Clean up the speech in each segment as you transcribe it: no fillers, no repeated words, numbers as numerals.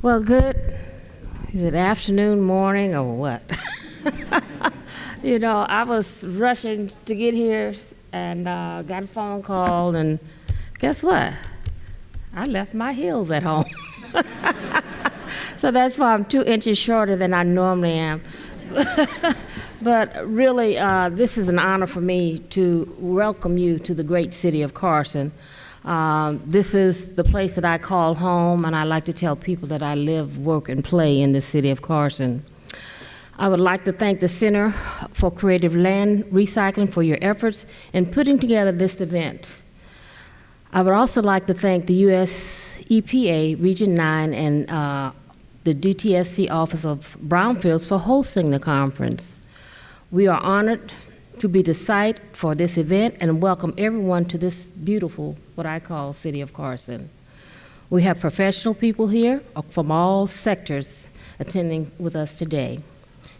Well, good. Is it afternoon, morning, or what? I was rushing to get here and got a phone call, and guess what? I left my heels at home. So that's why I'm 2 inches shorter than I normally am. But really, this is an honor for me to welcome you to the great city of Carson. This is the place that I call home, and I like to tell people that I live, work, and play in the city of Carson. I would like to thank the Center for Creative Land Recycling for your efforts in putting together this event. I would also like to thank the U.S. EPA Region 9 and the DTSC Office of Brownfields for hosting the conference. We are honored to be the site for this event and welcome everyone to this beautiful, what I call, city of Carson. We have professional people here from all sectors attending with us today,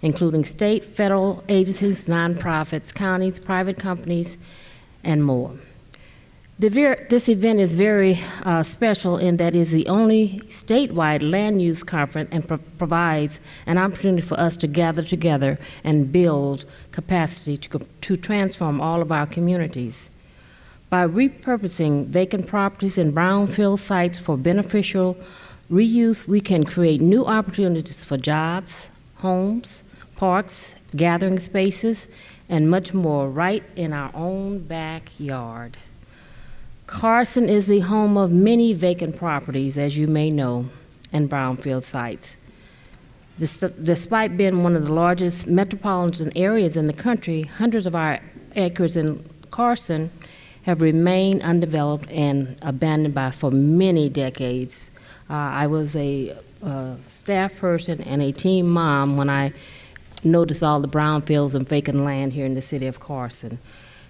including state, federal agencies, nonprofits, counties, private companies, and more. This event is very special in that it is the only statewide land use conference and provides an opportunity for us to gather together and build capacity to transform all of our communities. By repurposing vacant properties and brownfield sites for beneficial reuse, we can create new opportunities for jobs, homes, parks, gathering spaces, and much more right in our own backyard. Carson is the home of many vacant properties, as you may know, and brownfield sites. Despite being one of the largest metropolitan areas in the country, hundreds of our acres in Carson have remained undeveloped and abandoned for many decades. I was a staff person and a teen mom when I noticed all the brownfields and vacant land here in the city of Carson.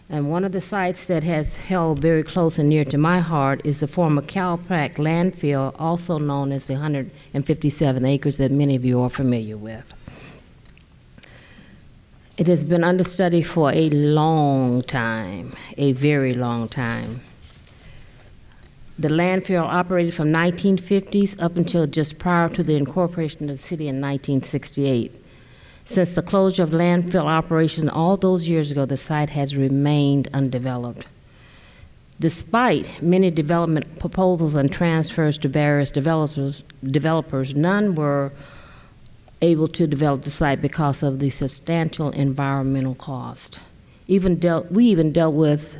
And one of the sites that has held very close and near to my heart is the former CalPAC landfill, also known as the 157 acres that many of you are familiar with. It has been understudy for a long time, a very long time. The landfill operated from 1950s up until just prior to the incorporation of the city in 1968. Since the closure of landfill operation all those years ago, the site has remained undeveloped. Despite many development proposals and transfers to various developers, none were able to develop the site because of the substantial environmental cost. We even dealt with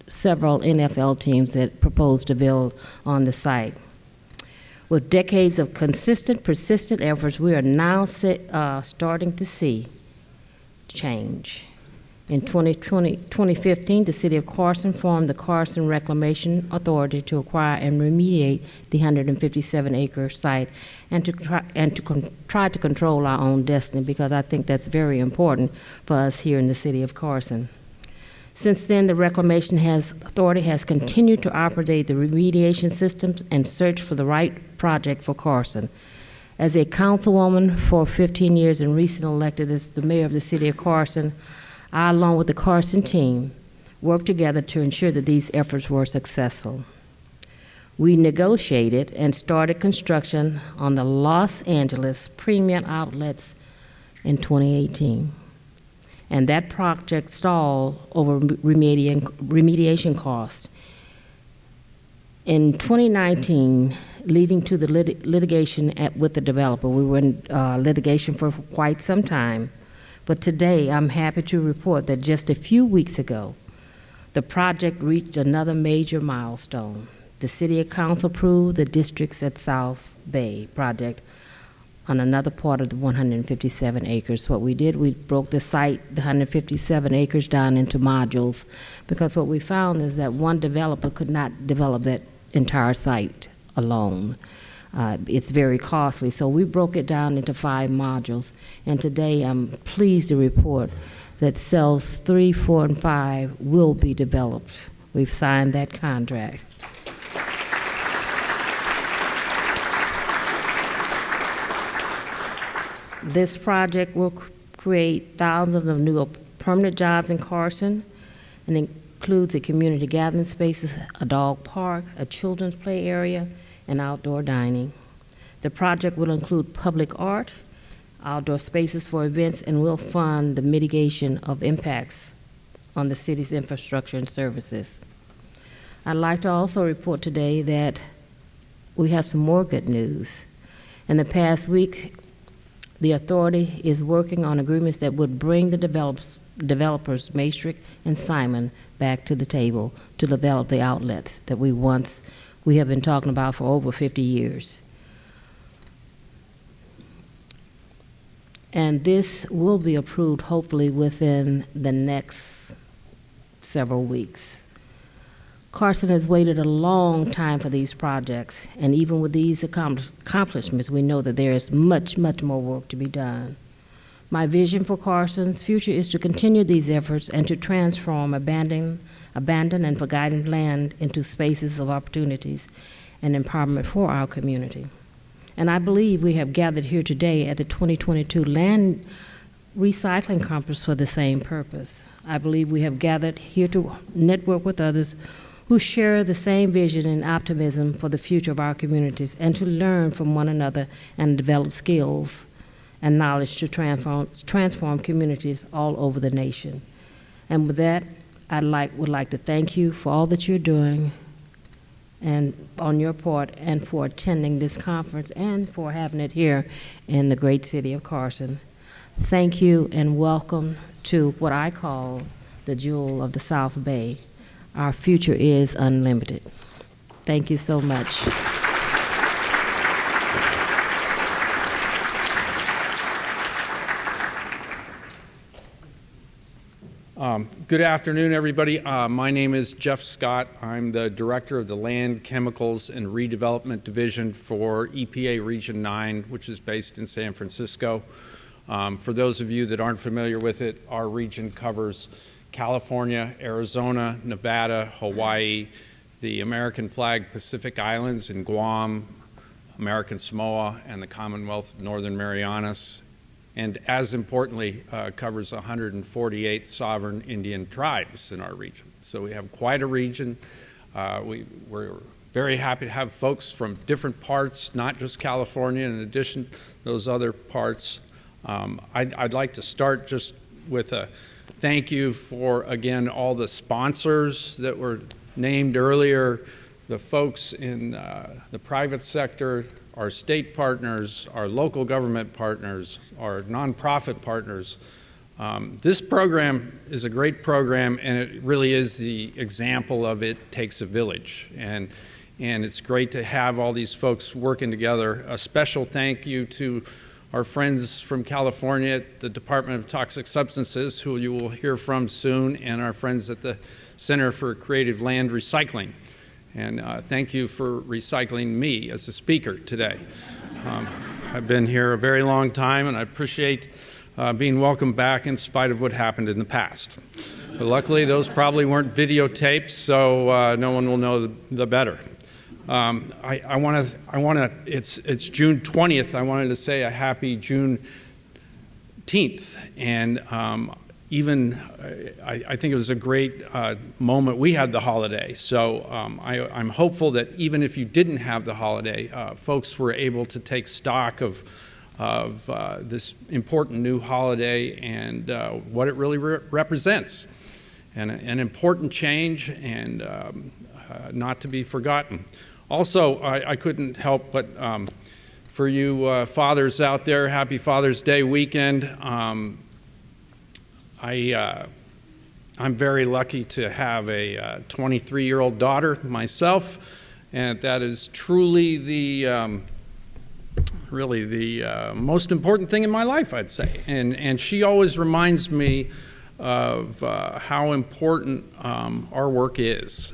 several NFL teams that proposed to build on the site. With decades of consistent, persistent efforts, we are now starting to see change. In 2015, the City of Carson formed the Carson Reclamation Authority to acquire and remediate the 157-acre site and to try to control our own destiny, because I think that's very important for us here in the City of Carson. Since then, the Reclamation Authority has continued to operate the remediation systems and search for the right project for Carson. As a councilwoman for 15 years and recently elected as the mayor of the city of Carson, I, along with the Carson team, worked together to ensure that these efforts were successful. We negotiated and started construction on the Los Angeles Premium Outlets in 2018. And that project stalled over remediation costs. In 2019, leading to the litigation with the developer, we were in litigation for quite some time. But today, I'm happy to report that just a few weeks ago, the project reached another major milestone. The City Council approved the Districts at South Bay project on another part of the 157 acres. What we did, we broke the site, the 157 acres, down into modules, because what we found is that one developer could not develop that entire site alone. It's very costly, so we broke it down into 5 modules, and today I'm pleased to report that cells 3, 4, and 5 will be developed. We've signed that contract. This project will create thousands of new permanent jobs in Carson and includes a community gathering spaces, a dog park, a children's play area, and outdoor dining. The project will include public art, outdoor spaces for events, and will fund the mitigation of impacts on the city's infrastructure and services. I'd like to also report today that we have some more good news. In the past week, the authority is working on agreements that would bring the developers, Maastricht and Simon, back to the table to develop the outlets that we have been talking about for over 50 years. And this will be approved hopefully within the next several weeks. Carson has waited a long time for these projects, and even with these accomplishments, we know that there is much, much more work to be done. My vision for Carson's future is to continue these efforts and to transform abandoned and forgotten land into spaces of opportunities and empowerment for our community. And I believe we have gathered here today at the 2022 Land Recycling Conference for the same purpose. I believe we have gathered here to network with others who share the same vision and optimism for the future of our communities, and to learn from one another and develop skills and knowledge to transform communities all over the nation. And with that, would like to thank you for all that you're doing and on your part, and for attending this conference and for having it here in the great city of Carson. Thank you and welcome to what I call the jewel of the South Bay. Our future is unlimited. Thank you so much. Good afternoon, everybody. My name is Jeff Scott. I'm the Director of the Land, Chemicals, and Redevelopment Division for EPA Region 9, which is based in San Francisco. For those of you that aren't familiar with it, our region covers California, Arizona, Nevada, Hawaii, the American flag Pacific Islands in Guam, American Samoa, and the Commonwealth of Northern Marianas, and as importantly, covers 148 sovereign Indian tribes in our region. So we have quite a region. We're very happy to have folks from different parts, not just California, in addition to those other parts. I'd like to start just with a thank you for, again, all the sponsors that were named earlier, the folks in the private sector, our state partners, our local government partners, our nonprofit partners. This program is a great program, and it really is the example of it takes a village. And it's great to have all these folks working together. A special thank you to our friends from California at the Department of Toxic Substances, who you will hear from soon, and our friends at the Center for Creative Land Recycling. And thank you for recycling me as a speaker today. I've been here a very long time, and I appreciate being welcomed back in spite of what happened in the past. But luckily, those probably weren't videotaped, so no one will know the better. It's June 20th. I wanted to say a happy Juneteenth, and I think it was a great moment. We had the holiday, so I'm hopeful that even if you didn't have the holiday, folks were able to take stock of this important new holiday and what it really represents, and an important change, and not to be forgotten. Also, I couldn't help but, for you fathers out there, happy Father's Day weekend. I'm very lucky to have a 23-year-old daughter myself, and that is truly the really the most important thing in my life, I'd say. And she always reminds me of how important our work is.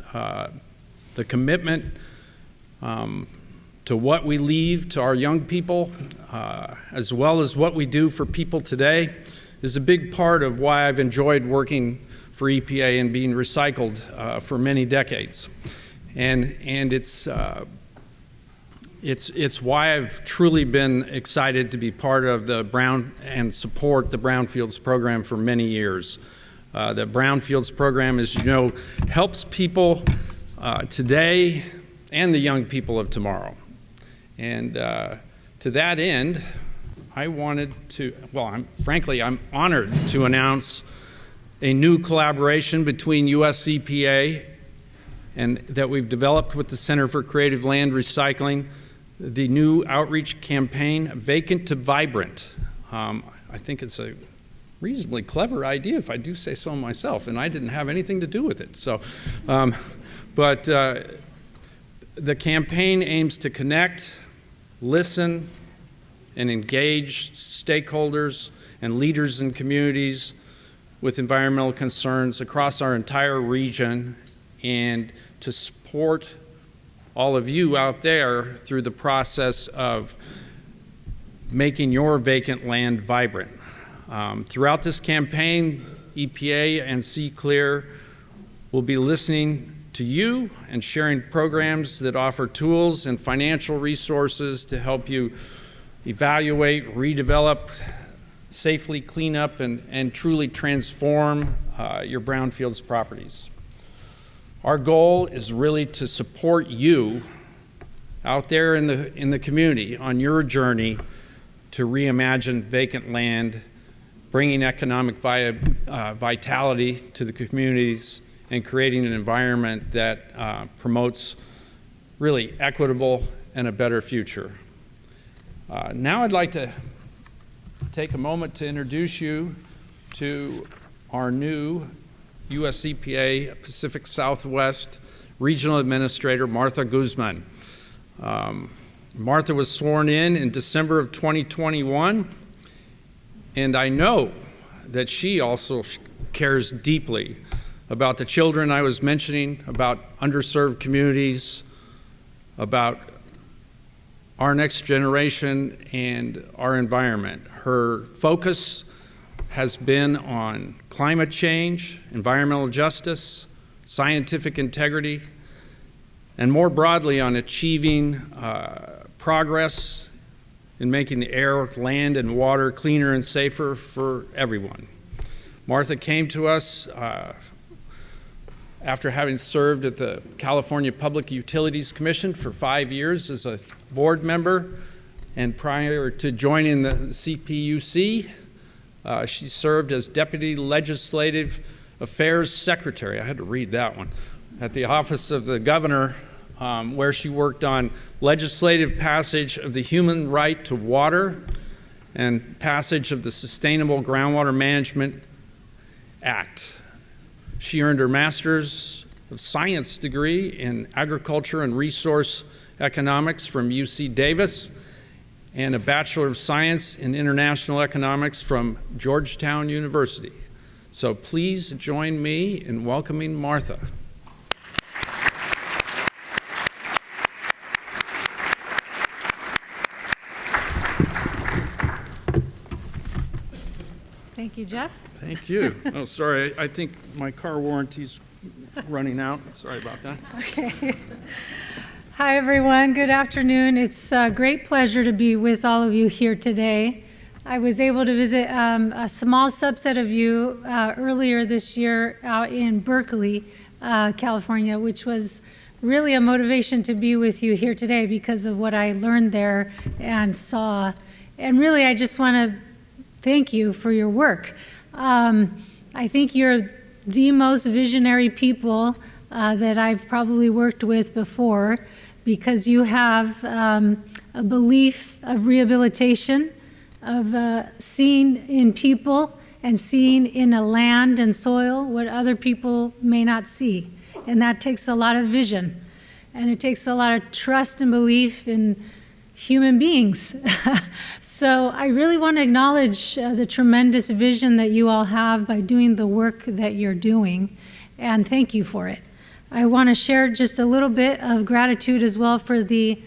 The commitment to what we leave to our young people, as well as what we do for people today, is a big part of why I've enjoyed working for EPA and being recycled for many decades. And it's why I've truly been excited to be part of the and support the Brownfields program for many years. The Brownfields program, as you know, helps people today and the young people of tomorrow. And To that end, I wanted to, frankly, I'm honored to announce a new collaboration between US EPA and that we've developed with the Center for Creative Land Recycling, the new outreach campaign, Vacant to Vibrant. I think it's a reasonably clever idea, if I do say so myself, and I didn't have anything to do with it. So, the campaign aims to connect, listen, and engage stakeholders and leaders in communities with environmental concerns across our entire region, and to support all of you out there through the process of making your vacant land vibrant. Throughout this campaign, EPA and CALRC will be listening to you and sharing programs that offer tools and financial resources to help you evaluate, redevelop, safely clean up, and truly transform your brownfields properties. Our goal is really to support you out there in the community on your journey to reimagine vacant land, bringing economic vitality to the communities, and creating an environment that promotes really equitable and a better future. Now I'd like to take a moment to introduce you to our new US EPA Pacific Southwest Regional Administrator, Martha Guzman. Martha was sworn in December of 2021, and I know that she also cares deeply about the children I was mentioning, about underserved communities, about our next generation and our environment. Her focus has been on climate change, environmental justice, scientific integrity, and more broadly on achieving progress in making the air, land, and water cleaner and safer for everyone. Martha came to us after having served at the California Public Utilities Commission for 5 years as a board member, and prior to joining the CPUC, she served as Deputy Legislative Affairs Secretary. I had to read that one. At the Office of the Governor, where she worked on legislative passage of the human right to water and passage of the Sustainable Groundwater Management Act. She earned her Master's of Science degree in Agriculture and Resource Economics from UC Davis, and a Bachelor of Science in International Economics from Georgetown University. So please join me in welcoming Martha. Thank you, Jeff. Thank you. Oh, sorry, I think my car warranty's running out. Sorry about that. Okay. Hi, everyone. Good afternoon. It's a great pleasure to be with all of you here today. I was able to visit a small subset of you earlier this year out in Berkeley, California, which was really a motivation to be with you here today because of what I learned there and saw. And really, I just want to thank you for your work. I think you're the most visionary people that I've probably worked with before, because you have a belief of rehabilitation, of seeing in people and seeing in a land and soil what other people may not see. And that takes a lot of vision. And it takes a lot of trust and belief in human beings. So I really want to acknowledge the tremendous vision that you all have by doing the work that you're doing, and thank you for it. I want to share just a little bit of gratitude as well for the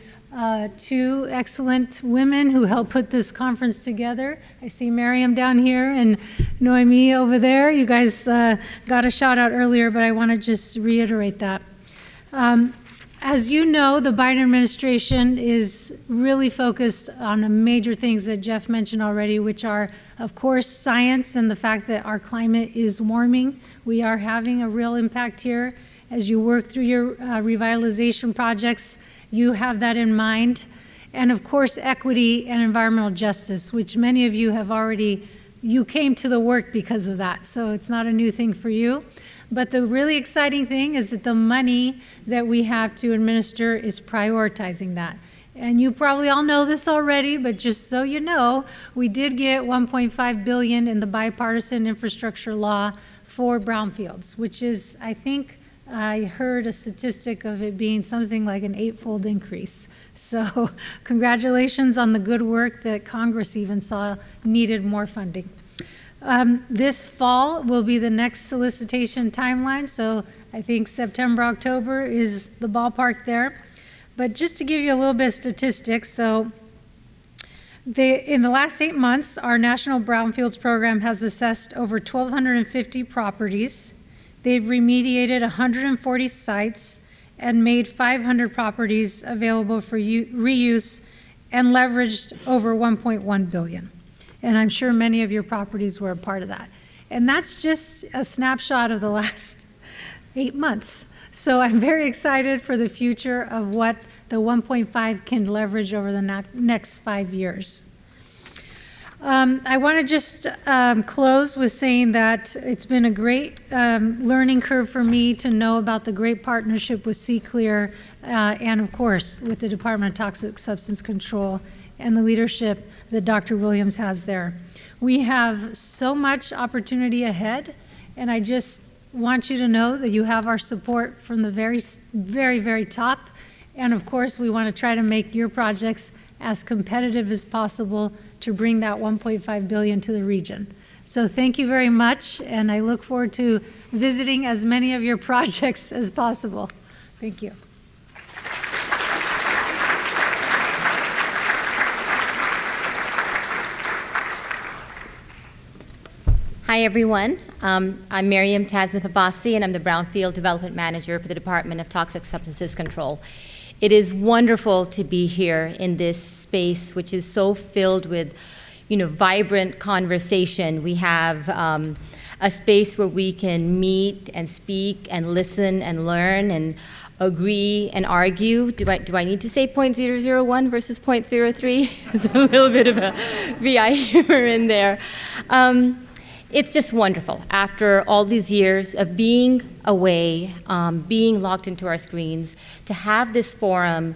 two excellent women who helped put this conference together. I see Miriam down here and Noemi over there. You guys got a shout out earlier, but I want to just reiterate that. As you know, the Biden administration is really focused on the major things that Jeff mentioned already, which are, of course, science and the fact that our climate is warming. We are having a real impact here. As you work through your revitalization projects, you have that in mind. and of course equity and environmental justice, which many of you have already, you came to the work because of that, so it's not a new thing for you. But the really exciting thing is that the money that we have to administer is prioritizing that. And you probably all know this already, but just so you know, we did get $1.5 billion in the bipartisan infrastructure law for brownfields, which is, I think, I heard a statistic of it being something like an 8-fold increase. So congratulations on the good work that Congress even saw needed more funding. This fall will be the next solicitation timeline, so I think September, October is the ballpark there. But just to give you a little bit of statistics, so in the last 8 months, our National Brownfields Program has assessed over 1,250 properties. They've remediated 140 sites and made 500 properties available for reuse and leveraged over $1.1 billion. And I'm sure many of your properties were a part of that. And that's just a snapshot of the last 8 months. So I'm very excited for the future of what the 1.5 can leverage over the next 5 years. I want to just close with saying that it's been a great learning curve for me to know about the great partnership with CCLEAR and, of course, with the Department of Toxic Substance Control and the leadership that Dr. Williams has there. We have so much opportunity ahead, and I just want you to know that you have our support from the very, very, very top. And of course, we want to try to make your projects as competitive as possible to bring that $1.5 billion to the region. So thank you very much, and I look forward to visiting as many of your projects as possible. Thank you. Hi, everyone. I'm Miriam Tasnif-Abbasi, and I'm the Brownfield Development Manager for the Department of Toxic Substances Control. It is wonderful to be here in this space, which is so filled with, vibrant conversation. We have a space where we can meet and speak and listen and learn and agree and argue. Do I need to say 0.001 versus 0.03? There's a little bit of a VI humor in there. It's just wonderful after all these years of being away, being locked into our screens, to have this forum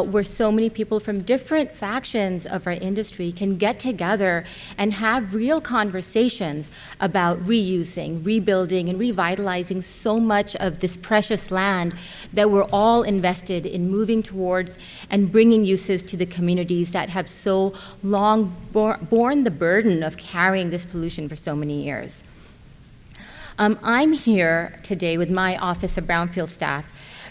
where so many people from different factions of our industry can get together and have real conversations about reusing, rebuilding, and revitalizing so much of this precious land that we're all invested in moving towards and bringing uses to the communities that have so long borne the burden of carrying this pollution for so many years. I'm here today with my Office of Brownfield staff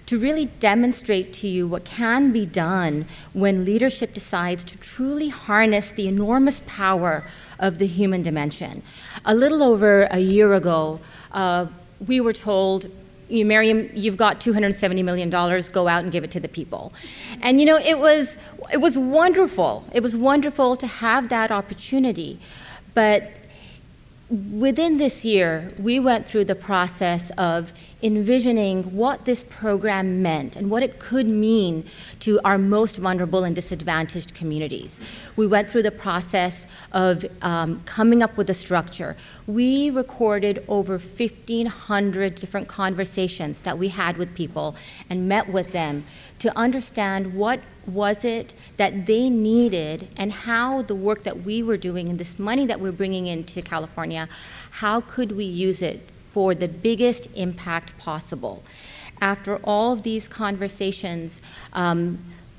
to really demonstrate to you what can be done when leadership decides to truly harness the enormous power of the human dimension. A little over a year ago, we were told, Miriam, you've got $270 million, go out and give it to the people. And it was wonderful. It was wonderful to have that opportunity. But within this year, we went through the process of envisioning what this program meant and what it could mean to our most vulnerable and disadvantaged communities. We went through the process of coming up with a structure. We recorded over 1,500 different conversations that we had with people and met with them to understand what was it that they needed and how the work that we were doing and this money that we're bringing into California, how could we use it for the biggest impact possible. After all of these conversations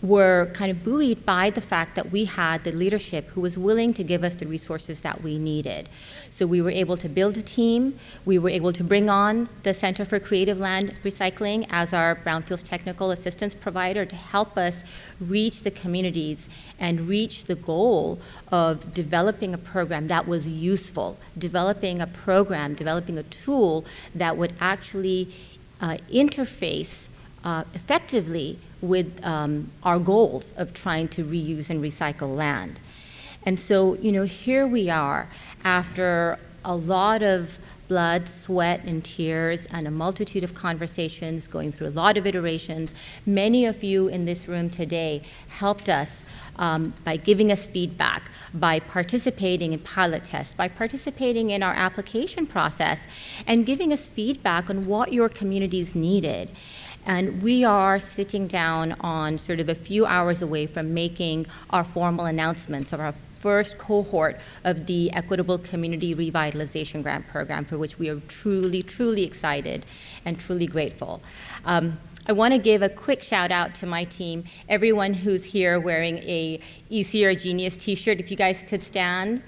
were kind of buoyed by the fact that we had the leadership who was willing to give us the resources that we needed. So we were able to build a team. We were able to bring on the Center for Creative Land Recycling as our Brownfields technical assistance provider to help us reach the communities and reach the goal of developing a program that was useful, developing a program, developing a tool that would actually interface effectively with our goals of trying to reuse and recycle land. And so, here we are after a lot of blood, sweat, and tears, and a multitude of conversations, going through a lot of iterations. Many of you in this room today helped us by giving us feedback, by participating in pilot tests, by participating in our application process, and giving us feedback on what your communities needed. And we are sitting down on sort of a few hours away from making our formal announcements of our first cohort of the Equitable Community Revitalization Grant Program, for which we are truly, truly excited and truly grateful. I want to give a quick shout out to my team, everyone who's here wearing a ECR Genius t-shirt. If you guys could stand.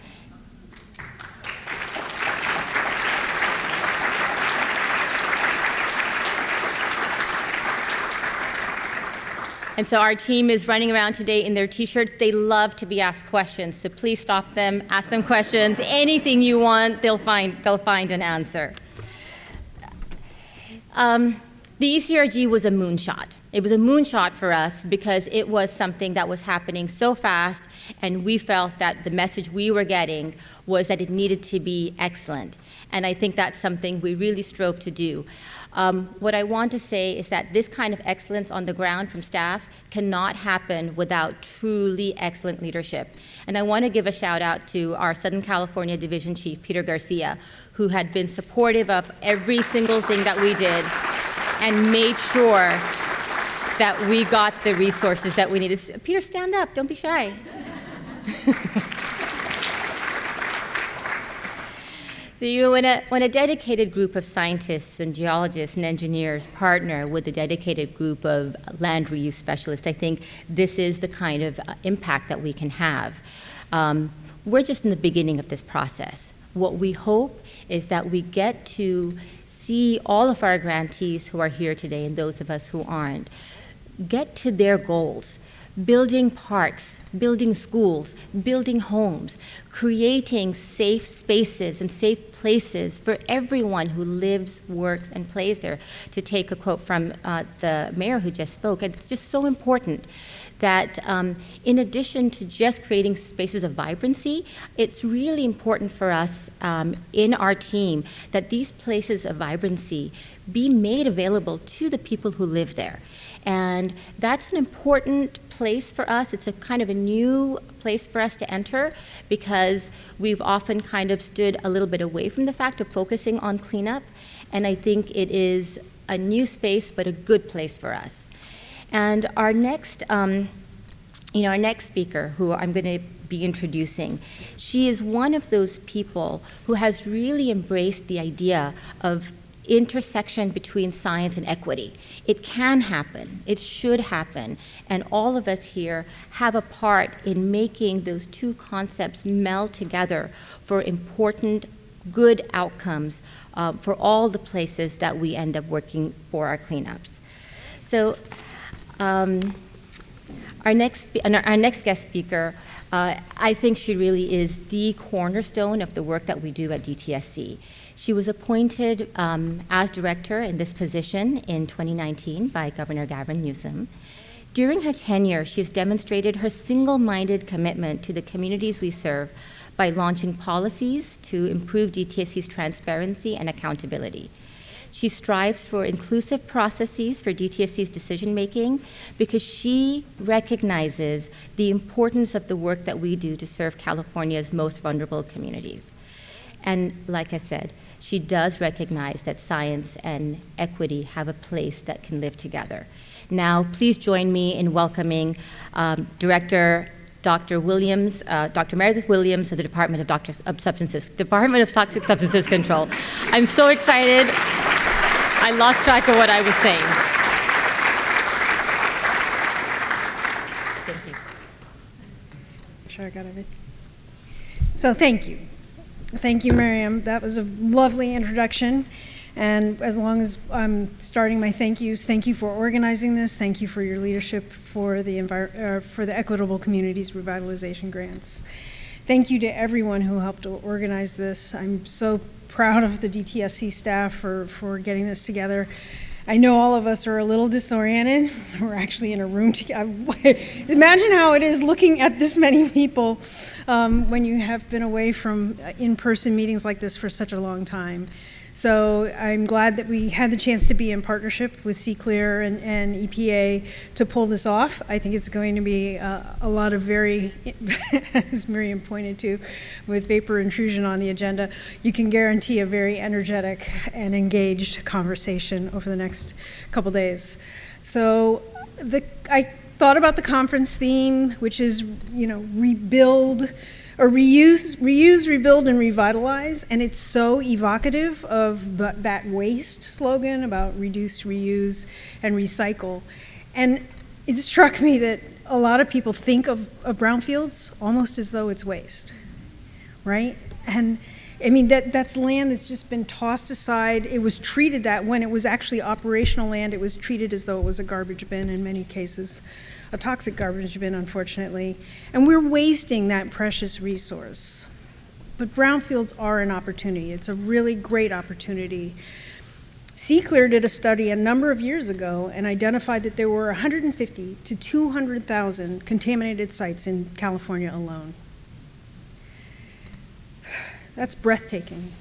And so our team is running around today in their t-shirts. They love to be asked questions, so please stop them, ask them questions. Anything you want, they'll find an answer. The ECRG was a moonshot. It was a moonshot for us because it was something that was happening so fast, and we felt that the message we were getting was that it needed to be excellent. And I think that's something we really strove to do. What I want to say is that this kind of excellence on the ground from staff cannot happen without truly excellent leadership. And I want to give a shout out to our Southern California Division Chief, Peter Garcia, who had been supportive of every single thing that we did and made sure that we got the resources that we needed. Peter, stand up, don't be shy. So, you know, when a dedicated group of scientists and geologists and engineers partner with a dedicated group of land reuse specialists, I think this is the kind of impact that we can have. We're just in the beginning of this process. What we hope is that we get to see all of our grantees who are here today and those of us who aren't get to their goals, building parks, building schools, building homes, creating safe spaces and safe places for everyone who lives, works, and plays there. To take a quote from the mayor who just spoke, and it's just so important that in addition to just creating spaces of vibrancy, it's really important for us in our team that these places of vibrancy be made available to the people who live there. And that's an important place for us. It's a kind of a new place for us to enter because we've often kind of stood a little bit away from the fact of focusing on cleanup. And I think it is a new space, but a good place for us. And our next, our next speaker, who I'm going to be introducing, she is one of those people who has really embraced the idea of intersection between science and equity. It can happen, it should happen, and all of us here have a part in making those two concepts meld together for important, good outcomes for all the places that we end up working for our cleanups. So our next guest speaker, I think she really is the cornerstone of the work that we do at DTSC. She was appointed as director in this position in 2019 by Governor Gavin Newsom. During her tenure, she has demonstrated her single-minded commitment to the communities we serve by launching policies to improve DTSC's transparency and accountability. She strives for inclusive processes for DTSC's decision-making because she recognizes the importance of the work that we do to serve California's most vulnerable communities. And like I said, she does recognize that science and equity have a place that can live together. Now, please join me in welcoming Director Dr. Williams, Dr. Meredith Williams of the Department of Toxic Substances Control. I'm so excited. I lost track of what I was saying. Thank you. I'm sure I got everything. So thank you. Thank you, Miriam. That was a lovely introduction. And as long as I'm starting my thank yous, thank you for organizing this. Thank you for your leadership for the Equitable Communities Revitalization Grants. Thank you to everyone who helped organize this. I'm so proud of the DTSC staff for getting this together. I know all of us are a little disoriented. We're actually in a room together. Imagine how it is looking at this many people when you have been away from in-person meetings like this for such a long time. So I'm glad that we had the chance to be in partnership with CALRC and EPA to pull this off. I think it's going to be a lot of as Miriam pointed to, with vapor intrusion on the agenda, you can guarantee a very energetic and engaged conversation over the next couple days. So I thought about the conference theme, which is, rebuild, or reuse, rebuild, and revitalize, and it's so evocative of that waste slogan about reduce, reuse, and recycle. And it struck me that a lot of people think of brownfields almost as though it's waste, right? And I mean, that's land that's just been tossed aside. It was treated that when it was actually operational land, it was treated as though it was a garbage bin in many cases. A toxic garbage bin, unfortunately, and we're wasting that precious resource. But brownfields are an opportunity. It's a really great opportunity. CALRC did a study a number of years ago and identified that there were 150 to 200,000 contaminated sites in California alone. That's breathtaking.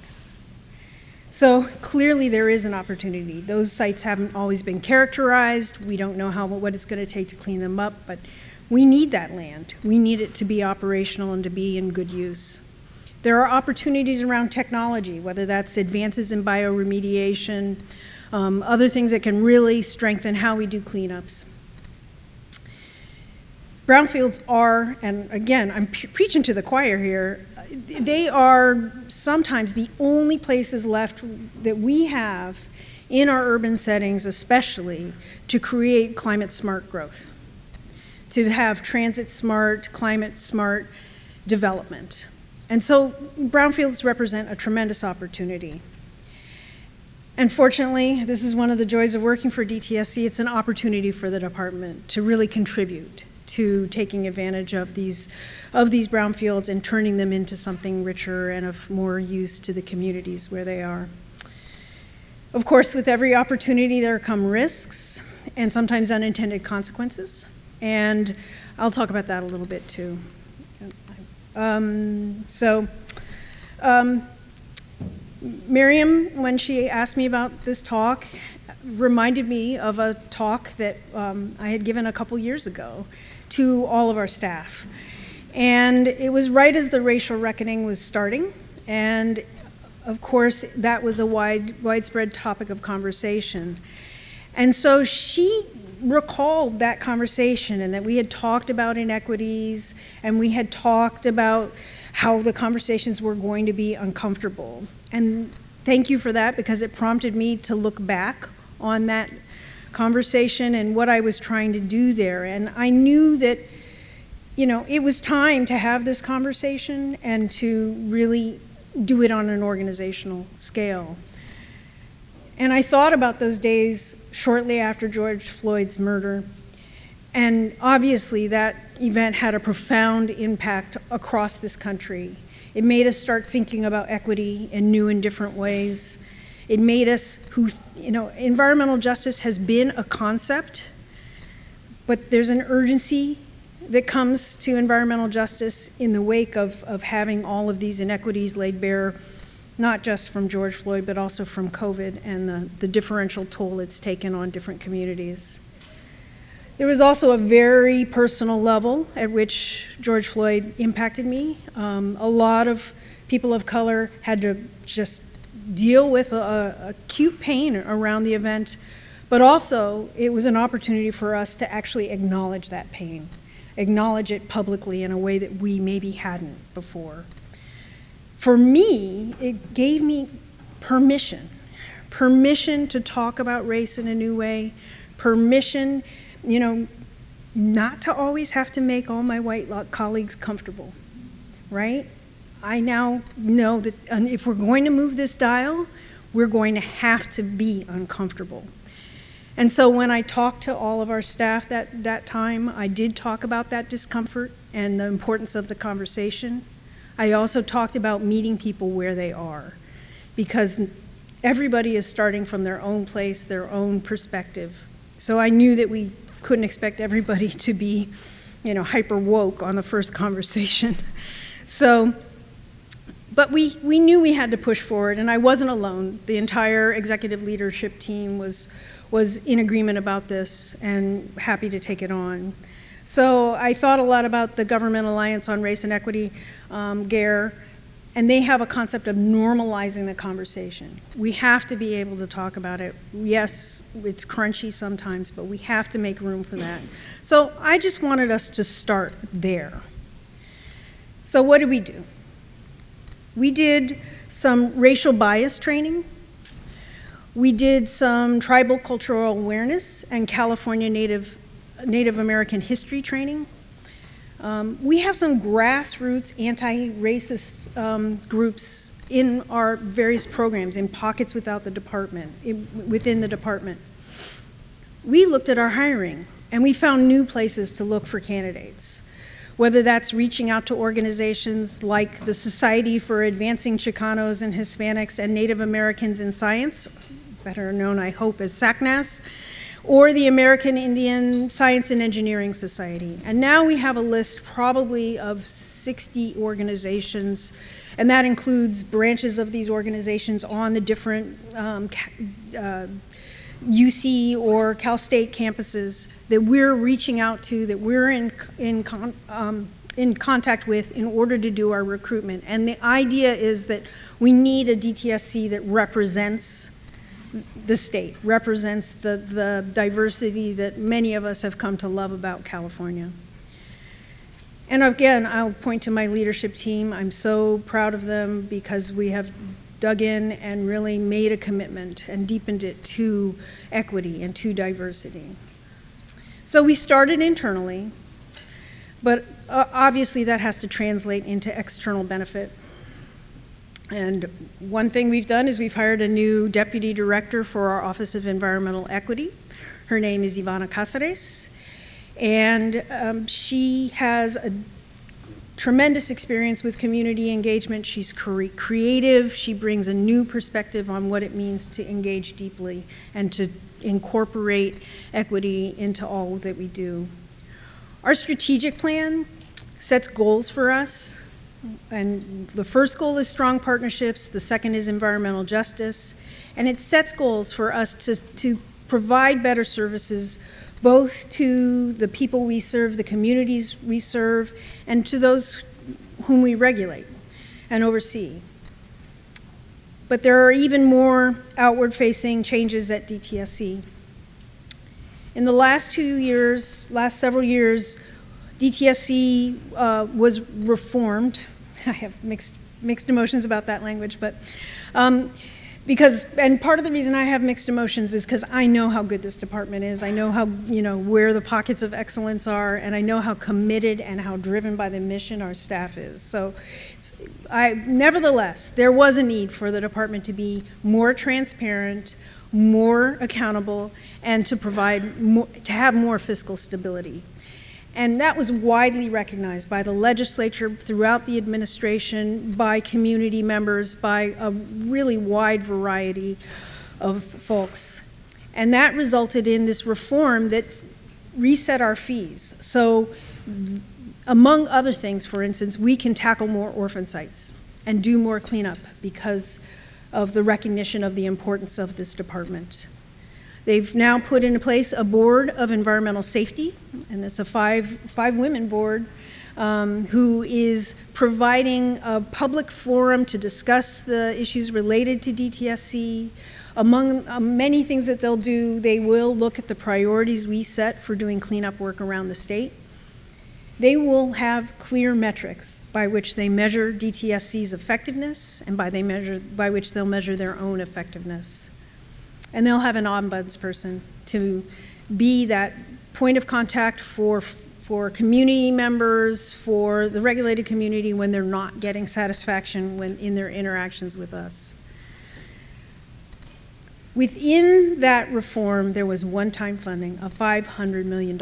So clearly there is an opportunity. Those sites haven't always been characterized. We don't know what it's going to take to clean them up, but we need that land. We need it to be operational and to be in good use. There are opportunities around technology, whether that's advances in bioremediation, other things that can really strengthen how we do cleanups. Brownfields are, and again, I'm preaching to the choir here, they are sometimes the only places left that we have in our urban settings, especially, to create climate-smart growth, to have transit-smart, climate-smart development. And so brownfields represent a tremendous opportunity. And fortunately, this is one of the joys of working for DTSC, it's an opportunity for the department to really contribute to taking advantage of these brownfields and turning them into something richer and of more use to the communities where they are. Of course, with every opportunity there come risks and sometimes unintended consequences, and I'll talk about that a little bit too. Miriam, when she asked me about this talk, reminded me of a talk that I had given a couple years ago to all of our staff. And it was right as the racial reckoning was starting. And of course, that was a widespread topic of conversation. And so she recalled that conversation and that we had talked about inequities and we had talked about how the conversations were going to be uncomfortable. And thank you for that, because it prompted me to look back on that conversation and what I was trying to do there. And I knew that, it was time to have this conversation and to really do it on an organizational scale. And I thought about those days shortly after George Floyd's murder. And obviously that event had a profound impact across this country. It made us start thinking about equity in new and different ways. It made us environmental justice has been a concept, but there's an urgency that comes to environmental justice in the wake of having all of these inequities laid bare, not just from George Floyd, but also from COVID and the differential toll it's taken on different communities. There was also a very personal level at which George Floyd impacted me. A lot of people of color had to just deal with acute pain around the event, but also it was an opportunity for us to actually acknowledge that pain, acknowledge it publicly in a way that we maybe hadn't before. For me, it gave me permission to talk about race in a new way, permission, not to always have to make all my white colleagues comfortable, right? I now know that if we're going to move this dial, we're going to have to be uncomfortable. And so when I talked to all of our staff that time, I did talk about that discomfort and the importance of the conversation. I also talked about meeting people where they are, because everybody is starting from their own place, their own perspective. So I knew that we couldn't expect everybody to be, hyper woke on the first conversation. So, but we knew we had to push forward, and I wasn't alone. The entire executive leadership team was in agreement about this and happy to take it on. So I thought a lot about the Government Alliance on Race and Equity, GARE, and they have a concept of normalizing the conversation. We have to be able to talk about it. Yes, it's crunchy sometimes, but we have to make room for that. So I just wanted us to start there. So what did we do? We did some racial bias training. We did some tribal cultural awareness and California Native American history training. We have some grassroots anti-racist groups in our various programs, in pockets within the department. We looked at our hiring, and we found new places to look for candidates, whether that's reaching out to organizations like the Society for Advancing Chicanos and Hispanics and Native Americans in Science, better known, I hope, as SACNAS, or the American Indian Science and Engineering Society. And now we have a list probably of 60 organizations, and that includes branches of these organizations on the different UC or Cal State campuses that we're reaching out to, that we're in contact with in order to do our recruitment. And the idea is that we need a DTSC that represents the state, represents the diversity that many of us have come to love about California. And again, I'll point to my leadership team. I'm so proud of them because we have dug in and really made a commitment and deepened it to equity and to diversity. So we started internally, but obviously that has to translate into external benefit. And one thing we've done is we've hired a new deputy director for our Office of Environmental Equity. Her name is Ivana Cáceres, and she has a tremendous experience with community engagement. She's creative. She brings a new perspective on what it means to engage deeply and to incorporate equity into all that we do. Our strategic plan sets goals for us. And the first goal is strong partnerships, the second is environmental justice, and it sets goals for us to provide better services both to the people we serve, the communities we serve, and to those whom we regulate and oversee. But there are even more outward-facing changes at DTSC. In the last several years, DTSC was reformed. I have mixed emotions about that language, but and part of the reason I have mixed emotions is because I know how good this department is. I know how, where the pockets of excellence are, and I know how committed and how driven by the mission our staff is. So nevertheless, there was a need for the department to be more transparent, more accountable, and to have more fiscal stability. And that was widely recognized by the legislature, throughout the administration, by community members, by a really wide variety of folks. And that resulted in this reform that reset our fees. So among other things, for instance, we can tackle more orphan sites and do more cleanup because of the recognition of the importance of this department. They've now put into place a board of environmental safety, and it's a five-women board who is providing a public forum to discuss the issues related to DTSC. Among many things that they'll do, they will look at the priorities we set for doing cleanup work around the state. They will have clear metrics by which they measure DTSC's effectiveness and by which they'll measure their own effectiveness. And they'll have an ombudsperson to be that point of contact for community members, for the regulated community when they're not getting satisfaction in their interactions with us. Within that reform, there was one-time funding of $500 million.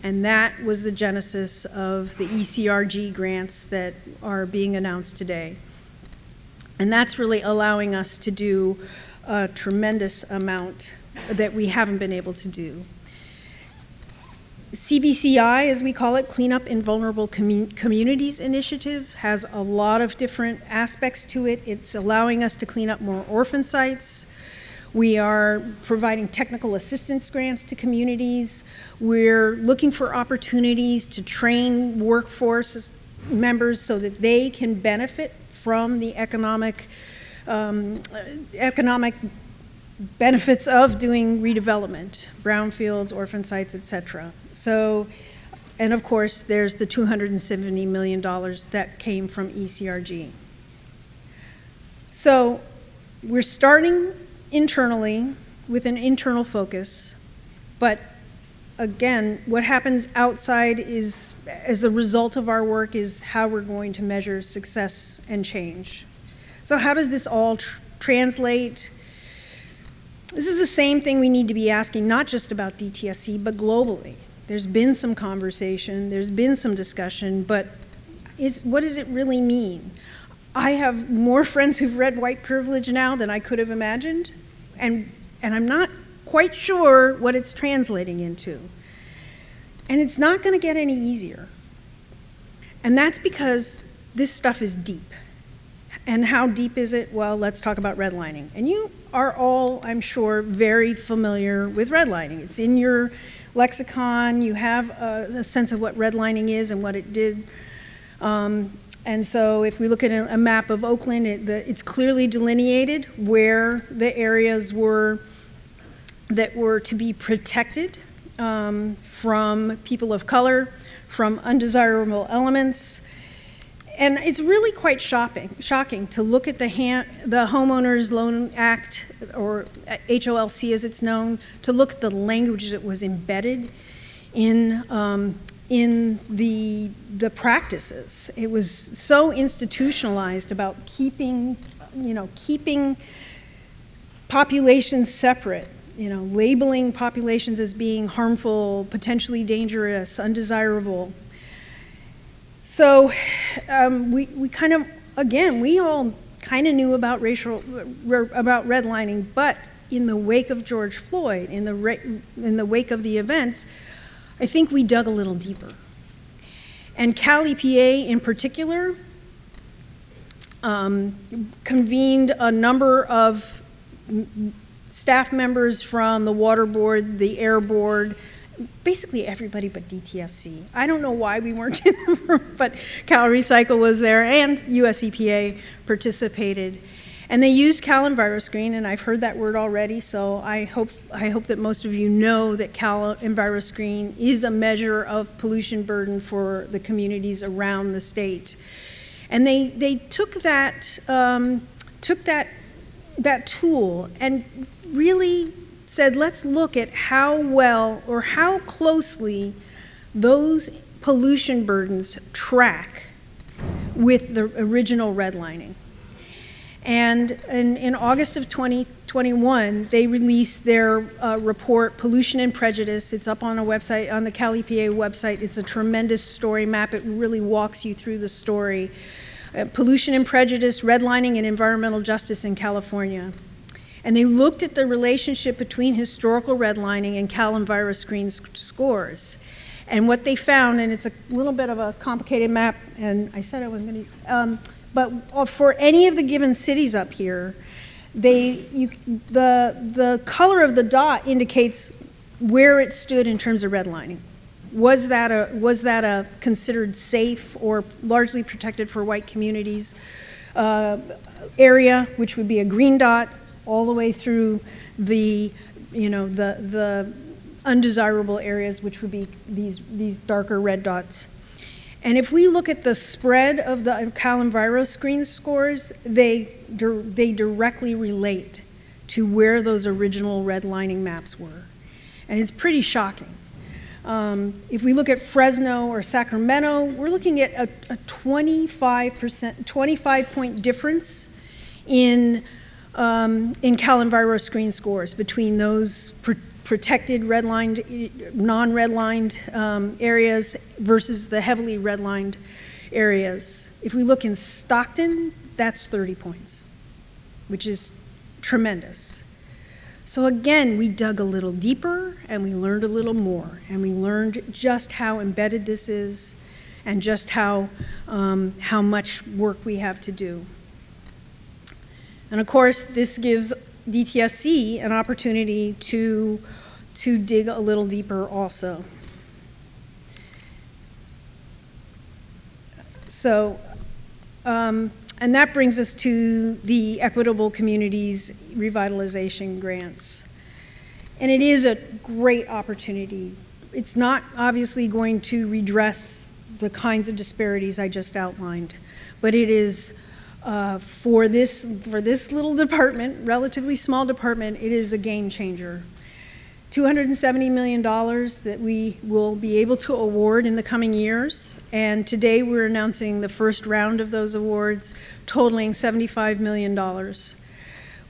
And that was the genesis of the ECRG grants that are being announced today. And that's really allowing us to do a tremendous amount that we haven't been able to do. CVCI, as we call it, Cleanup in Vulnerable Communities Initiative, has a lot of different aspects to it. It's allowing us to clean up more orphan sites. We are providing technical assistance grants to communities. We're looking for opportunities to train workforce members so that they can benefit from the economic benefits of doing redevelopment, brownfields, orphan sites, etc. So, and of course, there's the $270 million that came from ECRG. So we're starting internally with an internal focus, but again, what happens outside is, as a result of our work, is how we're going to measure success and change. So how does this all translate? This is the same thing we need to be asking, not just about DTSC, but globally. There's been some conversation, there's been some discussion, but what does it really mean? I have more friends who've read White Privilege now than I could have imagined, and I'm not quite sure what it's translating into. And it's not going to get any easier. And that's because this stuff is deep. And how deep is it? Well, let's talk about redlining. And you are all, I'm sure, very familiar with redlining. It's in your lexicon. You have a sense of what redlining is and what it did. And so if we look at a map of Oakland, it's clearly delineated where the areas were that were to be protected from people of color, from undesirable elements. And it's really quite shocking to look at the Homeowners Loan Act, or HOLC as it's known, to look at the language that was embedded in the practices. It was so institutionalized about keeping populations separate, labeling populations as being harmful, potentially dangerous, undesirable. So we kind of, again, we all kind of knew about redlining, but in the wake of George Floyd, in the wake of the events, I think we dug a little deeper. And CalEPA in particular convened a number of staff members from the Water Board, the Air Board, basically everybody but DTSC. I don't know why we weren't in the room, but CalRecycle was there and US EPA participated. And they used CalEnviroscreen, and I've heard that word already, so I hope that most of you know that CalEnviroscreen is a measure of pollution burden for the communities around the state. And they took that tool and really said, let's look at how well or how closely those pollution burdens track with the original redlining. And in August of 2021, they released their report, Pollution and Prejudice. It's up on a website, on the CalEPA website. It's a tremendous story map. It really walks you through the story. Pollution and Prejudice, Redlining and Environmental Justice in California. And they looked at the relationship between historical redlining and CalEnviroscreen scores. And what they found, and it's a little bit of a complicated map, and I said I wasn't going to, but for any of the given cities up here, the color of the dot indicates where it stood in terms of redlining. Was that a considered safe or largely protected for white communities area, which would be a green dot, all the way through the undesirable areas, which would be these darker red dots. And if we look at the spread of the CalEnviroscreen scores, they directly relate to where those original redlining maps were. And it's pretty shocking. If we look at Fresno or Sacramento, we're looking at a 25-point difference in CalEnviroscreen scores between those protected redlined, non-redlined areas versus the heavily redlined areas. If we look in Stockton, that's 30 points, which is tremendous. So again, we dug a little deeper and we learned a little more, and we learned just how embedded this is and just how much work we have to do. And of course, this gives DTSC an opportunity to dig a little deeper also. So, and that brings us to the Equitable Communities Revitalization Grants. And it is a great opportunity. It's not obviously going to redress the kinds of disparities I just outlined, but it is, for this little department, relatively small department, it is a game changer. $270 million that we will be able to award in the coming years. And today we're announcing the first round of those awards, totaling $75 million.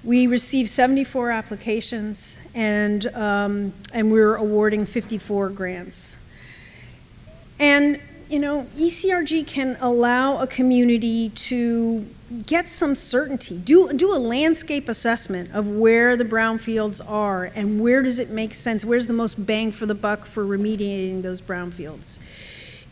We received 74 applications, and we're awarding 54 grants. And you know, ECRG can allow a community to get some certainty, do a landscape assessment of where the brownfields are and where does it make sense, where's the most bang for the buck for remediating those brownfields.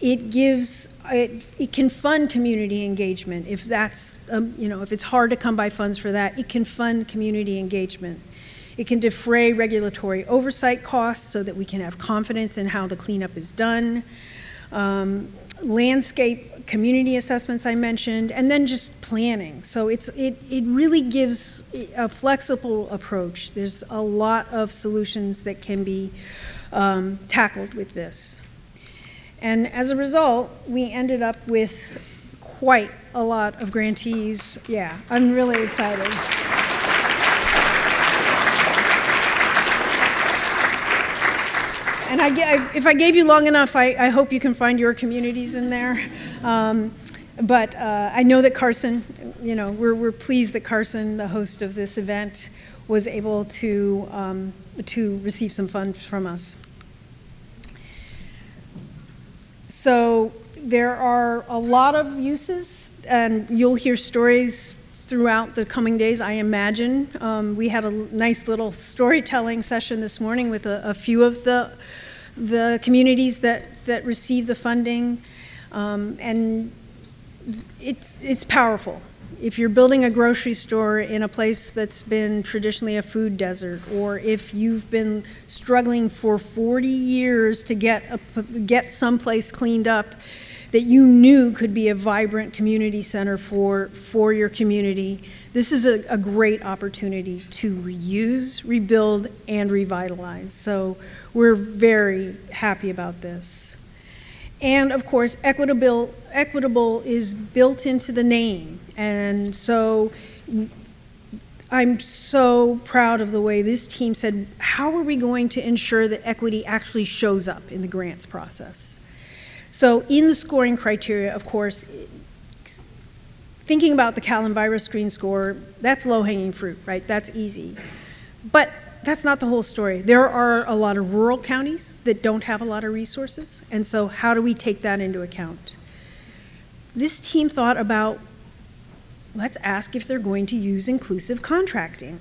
It can fund community engagement if that's, you know, if it's hard to come by funds for that, it can fund community engagement. It can defray regulatory oversight costs so that we can have confidence in how the cleanup is done. Landscape community assessments I mentioned, and then just planning. So it really gives a flexible approach. There's a lot of solutions that can be tackled with this. And as a result, we ended up with quite a lot of grantees. Yeah, I'm really excited. And if I gave you long enough, I hope you can find your communities in there. But I know that Carson, you know, we're pleased that Carson, the host of this event, was able to receive some funds from us. So there are a lot of uses, and you'll hear stories throughout the coming days, I imagine. We had a nice little storytelling session this morning with a few of the communities that receive the funding, and it's powerful. If you're building a grocery store in a place that's been traditionally a food desert, or if you've been struggling for 40 years to get someplace cleaned up that you knew could be a vibrant community center for your community, this is a great opportunity to reuse, rebuild, and revitalize. So we're very happy about this. And of course, equitable is built into the name. And so I'm so proud of the way this team said, how are we going to ensure that equity actually shows up in the grants process? So in the scoring criteria, of course, thinking about the CalEnviroscreen score, that's low-hanging fruit, right? That's easy. But that's not the whole story. There are a lot of rural counties that don't have a lot of resources, and so how do we take that into account? This team thought about, let's ask if they're going to use inclusive contracting.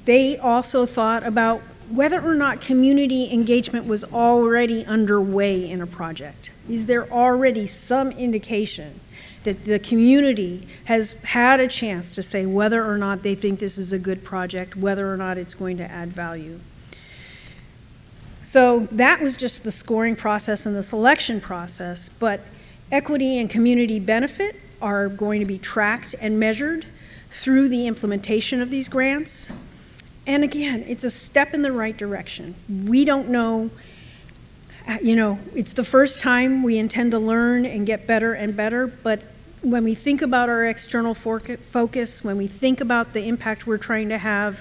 They also thought about whether or not community engagement was already underway in a project. Is there already some indication that the community has had a chance to say whether or not they think this is a good project, whether or not it's going to add value? So that was just the scoring process and the selection process, but equity and community benefit are going to be tracked and measured through the implementation of these grants. And again, it's a step in the right direction. We don't know, you know, it's the first time. We intend to learn and get better and better, but when we think about our external focus, when we think about the impact we're trying to have,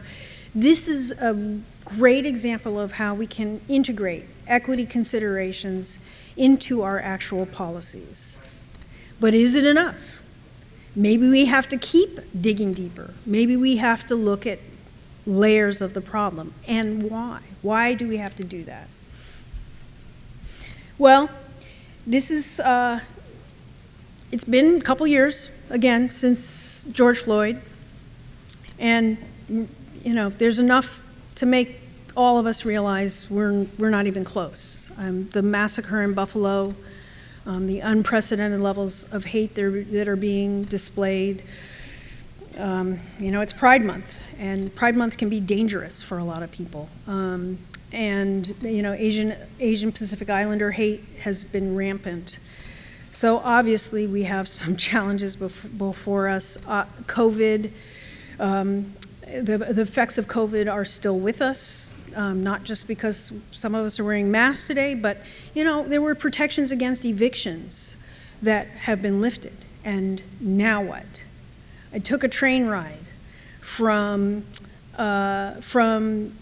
this is a great example of how we can integrate equity considerations into our actual policies. But is it enough? Maybe we have to keep digging deeper. Maybe we have to look at layers of the problem. And why? Why do we have to do that? Well, this is, it's been a couple years, again, since George Floyd. And, you know, there's enough to make all of us realize we're not even close. The massacre in Buffalo, the unprecedented levels of hate that are being displayed. You know, it's Pride Month, and Pride Month can be dangerous for a lot of people. And you know, Asian Pacific Islander hate has been rampant. So obviously we have some challenges before us. COVID, the effects of COVID are still with us, not just because some of us are wearing masks today, but you know, there were protections against evictions that have been lifted. And now what? I took a train ride from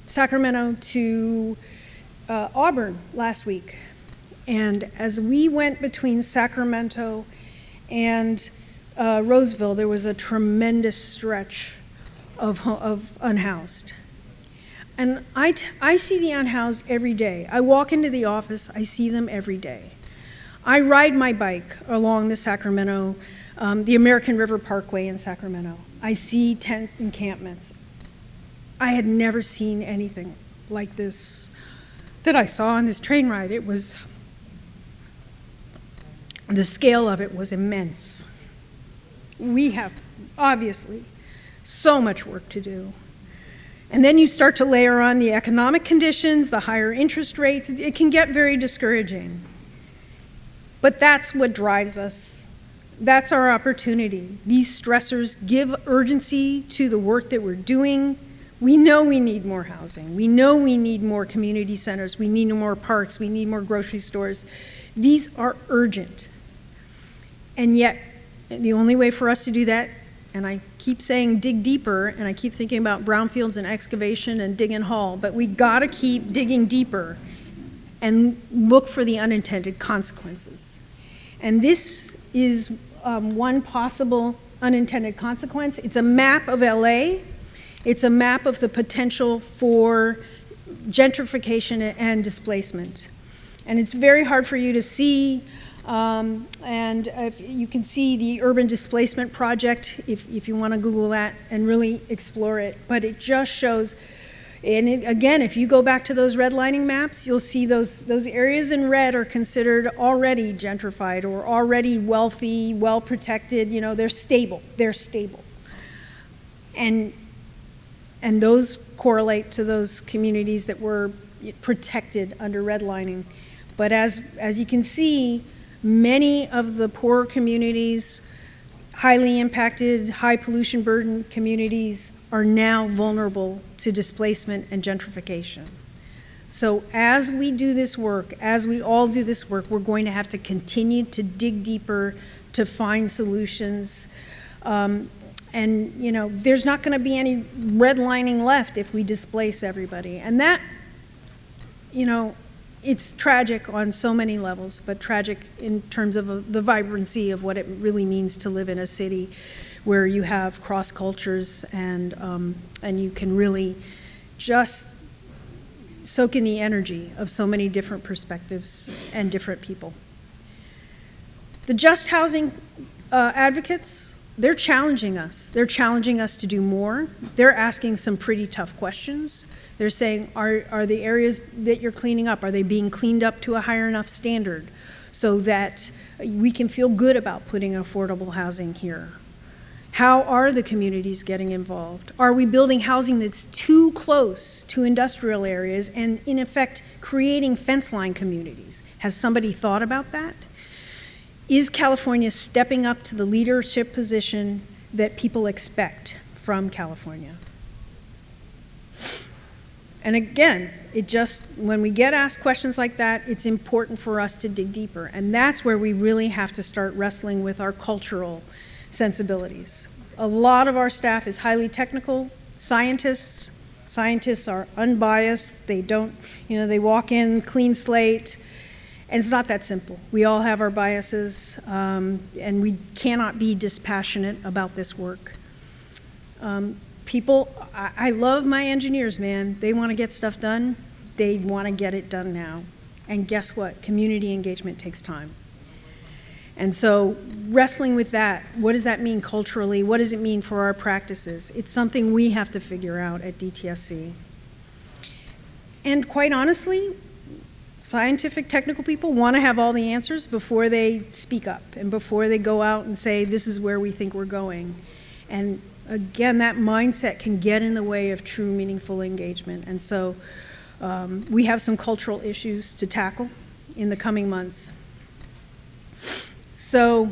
Sacramento to Auburn last week. And as we went between Sacramento and Roseville, there was a tremendous stretch of unhoused. And I see the unhoused every day. I walk into the office, I see them every day. I ride my bike along the Sacramento, the American River Parkway in Sacramento. I see tent encampments. I had never seen anything like this that I saw on this train ride. It was, the scale of it was immense. We have, obviously, so much work to do. And then you start to layer on the economic conditions, the higher interest rates. It can get very discouraging. But that's what drives us. That's our opportunity. These stressors give urgency to the work that we're doing. We know we need more housing. We know we need more community centers. We need more parks. We need more grocery stores. These are urgent. And yet, the only way for us to do that, and I keep saying dig deeper, and I keep thinking about brownfields and excavation and dig and haul, but we gotta keep digging deeper and look for the unintended consequences. And this is one possible unintended consequence. It's a map of LA. It's a map of the potential for gentrification and displacement. And it's very hard for you to see, and you can see the urban displacement project if you want to Google that and really explore it. But it just shows, and again, if you go back to those redlining maps, you'll see those areas in red are considered already gentrified or already wealthy, well protected. You know, they're stable. They're stable. And those correlate to those communities that were protected under redlining. But as you can see, many of the poorer communities, highly impacted, high pollution burden communities are now vulnerable to displacement and gentrification. So as we do this work, as we all do this work, we're going to have to continue to dig deeper to find solutions. And you know, there's not going to be any redlining left if we displace everybody. And that, you know, it's tragic on so many levels, but tragic in terms of the vibrancy of what it really means to live in a city where you have cross cultures and you can really just soak in the energy of so many different perspectives and different people. The just housing advocates, they're challenging us. They're challenging us to do more. They're asking some pretty tough questions. They're saying, are the areas that you're cleaning up, are they being cleaned up to a higher enough standard so that we can feel good about putting affordable housing here? How are the communities getting involved? Are we building housing that's too close to industrial areas and in effect creating fence line communities? Has somebody thought about that? Is California stepping up to the leadership position that people expect from California? And again, when we get asked questions like that, it's important for us to dig deeper. And that's where we really have to start wrestling with our cultural sensibilities. A lot of our staff is highly technical. Scientists are unbiased. They don't, you know, they walk in clean slate. And it's not that simple. We all have our biases, and we cannot be dispassionate about this work. I love my engineers, man. They want to get stuff done. They want to get it done now. And guess what? Community engagement takes time. And so wrestling with that, what does that mean culturally? What does it mean for our practices? It's something we have to figure out at DTSC. And quite honestly, scientific, technical people want to have all the answers before they speak up and before they go out and say, this is where we think we're going. And again, that mindset can get in the way of true, meaningful engagement. And so we have some cultural issues to tackle in the coming months. So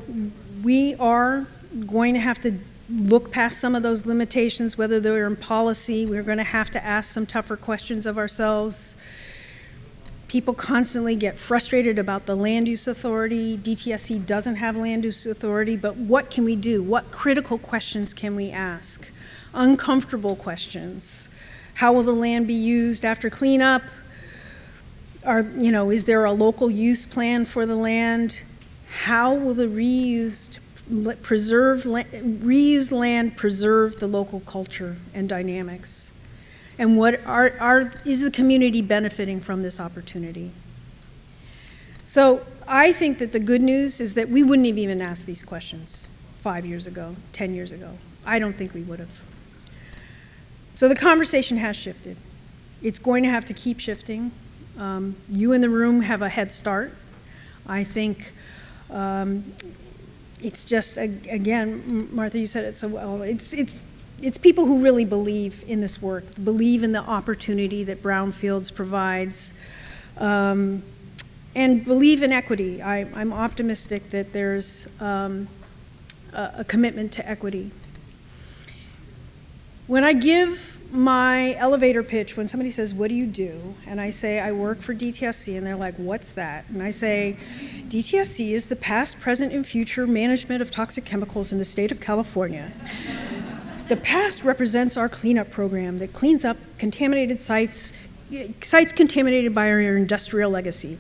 we are going to have to look past some of those limitations, whether they're in policy. We're going to have to ask some tougher questions of ourselves. People constantly get frustrated about the land use authority. DTSC doesn't have land use authority, but what can we do? What critical questions can we ask? Uncomfortable questions. How will the land be used after cleanup? Is there a local use plan for the land? How will the reused land preserve the local culture and dynamics? And what is the community benefiting from this opportunity? So I think that the good news is that we wouldn't have even asked these questions 5 years ago, 10 years ago. I don't think we would have. So the conversation has shifted. It's going to have to keep shifting. You in the room have a head start. I think it's just, again, Martha, you said it so well, it's people who really believe in this work, believe in the opportunity that brownfields provides, and believe in equity. I'm optimistic that there's a commitment to equity. When I give my elevator pitch, when somebody says, what do you do? And I say, I work for DTSC, and they're like, what's that? And I say, DTSC is the past, present, and future management of toxic chemicals in the state of California. The past represents our cleanup program that cleans up contaminated sites contaminated by our industrial legacy.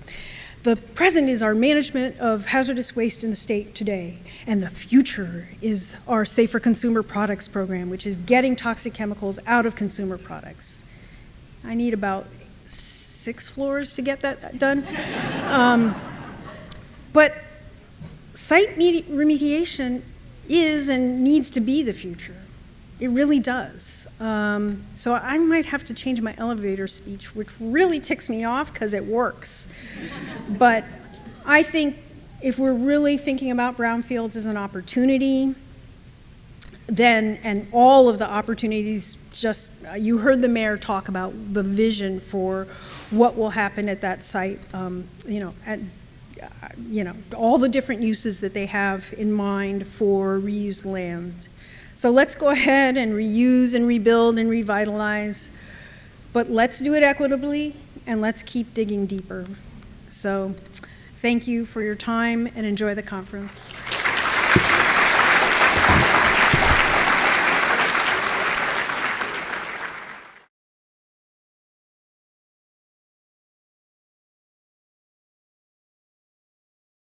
The present is our management of hazardous waste in the state today, and the future is our Safer Consumer Products program, which is getting toxic chemicals out of consumer products. I need about 6 floors to get that done. But site remediation is and needs to be the future. It really does. So I might have to change my elevator speech, which really ticks me off because it works. But I think if we're really thinking about brownfields as an opportunity, then, and all of the opportunities, just, you heard the mayor talk about the vision for what will happen at that site, all the different uses that they have in mind for reused land. So let's go ahead and reuse and rebuild and revitalize, but let's do it equitably and let's keep digging deeper. So thank you for your time and enjoy the conference.